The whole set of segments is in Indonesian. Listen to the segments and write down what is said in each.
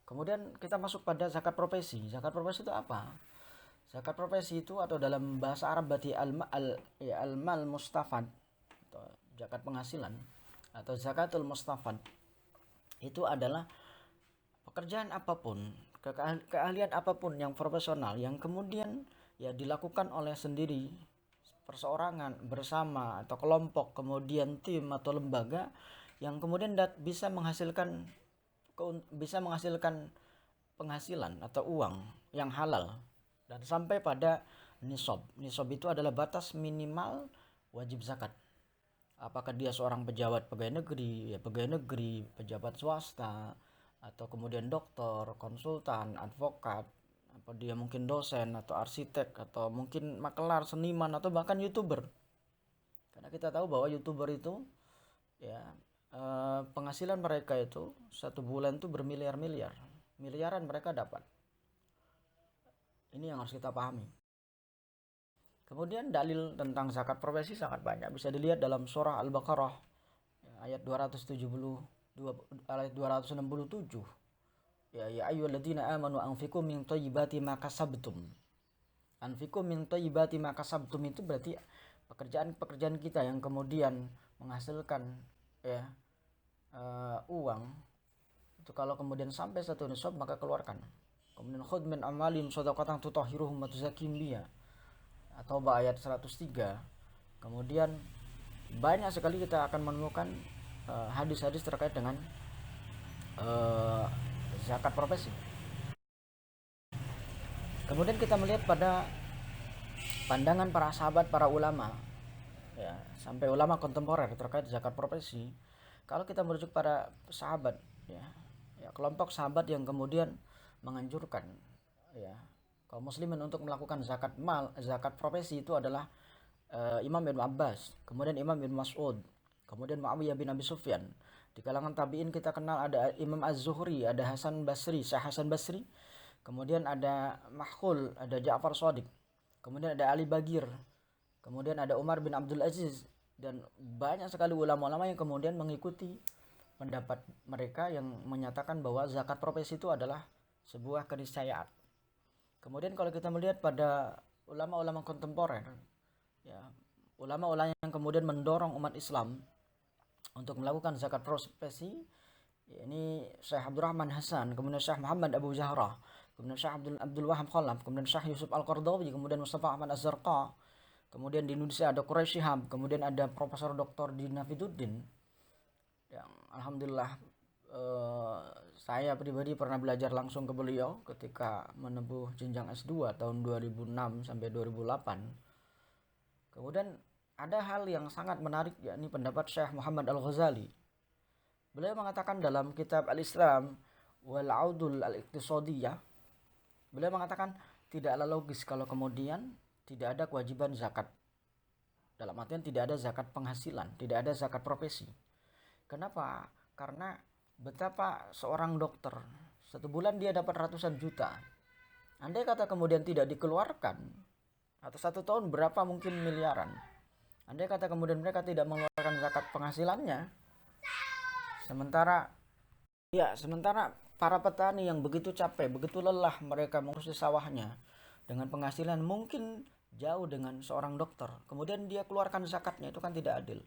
Kemudian kita masuk pada zakat profesi. Zakat profesi itu apa? Zakat profesi itu atau dalam bahasa Arab berarti al-mal mustafad atau zakat penghasilan atau zakatul mustafad. Itu adalah pekerjaan apapun, keahlian apapun yang profesional yang kemudian ya dilakukan oleh sendiri, perseorangan, bersama atau kelompok, kemudian tim atau lembaga yang kemudian bisa menghasilkan penghasilan atau uang yang halal dan sampai pada nisab. Nisab itu adalah batas minimal wajib zakat. Apakah dia seorang pegawai negeri, pejabat swasta, atau kemudian dokter, konsultan, advokat, apa dia mungkin dosen atau arsitek atau mungkin makelar, seniman atau bahkan YouTuber. Karena kita tahu bahwa YouTuber itu ya penghasilan mereka itu satu bulan itu bermiliar-miliar, miliaran mereka dapat. Ini yang harus kita pahami. Kemudian dalil tentang zakat profesi sangat banyak, bisa dilihat dalam surah Al-Baqarah ayat 267. Ya ayyuhalladzina amanu anfiqu min thayyibati ma kasabtum. Anfiqu min thayyibati ma kasabtum itu berarti pekerjaan-pekerjaan kita yang kemudian menghasilkan ya uang itu kalau kemudian sampai satu nisab maka keluarkan. Kemudian khudh min amalihim shadaqatan tutahhiruhum wa tuzakkihim biha atau ayat 103. Kemudian banyak sekali kita akan menemukan hadis-hadis terkait dengan zakat profesi. Kemudian kita melihat pada pandangan para sahabat, para ulama ya, sampai ulama kontemporer terkait zakat profesi. Kalau kita merujuk pada sahabat ya kelompok sahabat yang kemudian menganjurkan ya kaum muslimin untuk melakukan zakat profesi itu adalah Imam bin Abbas, kemudian Imam bin Mas'ud, kemudian Muawiyah bin Abi Sufyan. Di kalangan tabi'in kita kenal ada Imam Az-Zuhri, ada Hasan Basri, Syekh Hasan Basri, kemudian ada Mahkhul, ada Ja'far Shadiq, kemudian ada Ali Bagir, kemudian ada Umar bin Abdul Aziz, dan banyak sekali ulama-ulama yang kemudian mengikuti pendapat mereka yang menyatakan bahwa zakat profesi itu adalah sebuah keniscayaan. Kemudian kalau kita melihat pada ulama-ulama kontemporer ya, ulama-ulama yang kemudian mendorong umat Islam untuk melakukan zakat profesi, ini Syekh Abdurrahman Hasan, kemudian Syekh Muhammad Abu Zahra, kemudian Syekh Abdul Wahab Khalaf, kemudian Syekh Yusuf Al-Qardawi, kemudian Mustafa Ahmad Az-Zarqa. Kemudian di Indonesia ada Quraish Shihab, kemudian ada Profesor Dr. Dina Fiduddin yang alhamdulillah saya pribadi pernah belajar langsung ke beliau ketika menempuh jenjang S2 tahun 2006 sampai 2008. Kemudian ada hal yang sangat menarik, yakni pendapat Syekh Muhammad Al-Ghazali. Beliau mengatakan dalam kitab Al-Islam wal Audul Al-Iqtisadiyah, beliau mengatakan tidaklah logis kalau kemudian tidak ada kewajiban zakat. Dalam artian tidak ada zakat penghasilan, tidak ada zakat profesi. Kenapa? Karena betapa seorang dokter satu bulan dia dapat ratusan juta. Andai kata kemudian tidak dikeluarkan, atau satu tahun berapa mungkin miliaran. Andai kata kemudian mereka tidak mengeluarkan zakat penghasilannya, sementara para petani yang begitu capek, begitu lelah mereka mengurusi sawahnya dengan penghasilan mungkin jauh dengan seorang dokter, kemudian dia keluarkan zakatnya, itu kan tidak adil.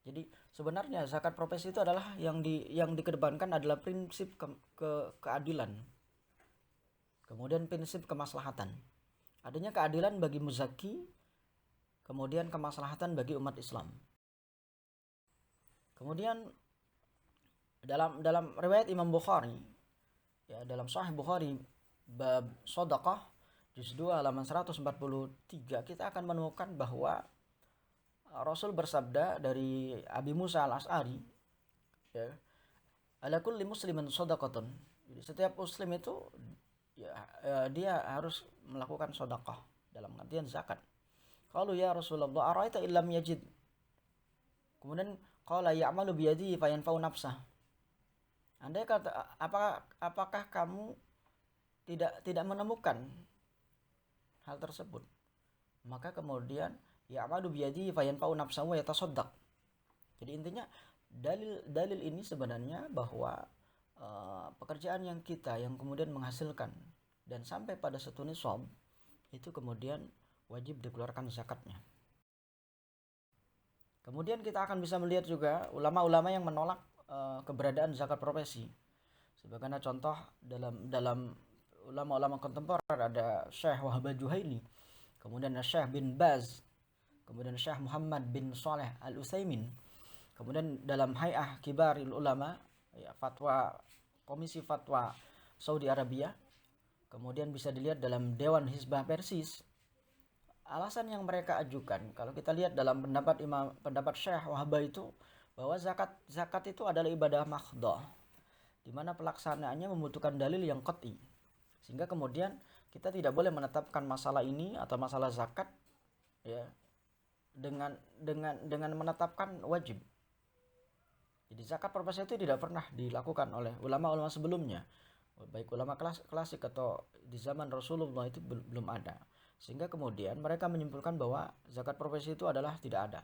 Jadi sebenarnya zakat profesi itu adalah yang dikedepankan adalah prinsip keadilan, kemudian prinsip kemaslahatan. Adanya keadilan bagi muzaki, kemudian kemaslahatan bagi umat Islam. Kemudian dalam riwayat Imam Bukhari ya, dalam Sahih Bukhari bab Shadaqah juz 2 halaman 143, kita akan menemukan bahwa Rasul bersabda dari Abi Musa Al-Asy'ari ya, ala kulli muslimin shadaqatun. Jadi setiap muslim itu ya, dia harus melakukan sedekah dalam artian zakat. Qalu ya Rasulullah araita illam yajid. Kemudian qala ya'malu bi yadihi fayanfa'u nafsah. Andai kata apakah kamu tidak menemukan hal tersebut, maka kemudian ya'malu bi yadihi fayanfa'u nafsahu wa yatasaddaq. Jadi intinya dalil ini sebenarnya bahwa pekerjaan yang kita yang kemudian menghasilkan dan sampai pada satu nisab, itu kemudian wajib dikeluarkan zakatnya. Kemudian kita akan bisa melihat juga ulama-ulama yang menolak keberadaan zakat profesi. Sebagaimana contoh dalam ulama-ulama kontemporer ada Syekh Wahab Juhaini, kemudian Syekh bin Baz, kemudian Syekh Muhammad bin Saleh Al-Utsaimin. Kemudian dalam Hay'ah Kibaril Ulama, ya, fatwa Komisi Fatwa Saudi Arabia, kemudian bisa dilihat dalam Dewan Hizbah Persis. Alasan yang mereka ajukan, kalau kita lihat dalam pendapat Syekh Wahbah itu, bahwa zakat itu adalah ibadah mahdhah, di mana pelaksanaannya membutuhkan dalil yang qat'i. Sehingga kemudian kita tidak boleh menetapkan masalah ini atau masalah zakat, ya, dengan menetapkan wajib. Jadi zakat profesi itu tidak pernah dilakukan oleh ulama-ulama sebelumnya, baik ulama klasik atau di zaman Rasulullah, itu belum ada. Sehingga kemudian mereka menyimpulkan bahwa zakat profesi itu adalah tidak ada.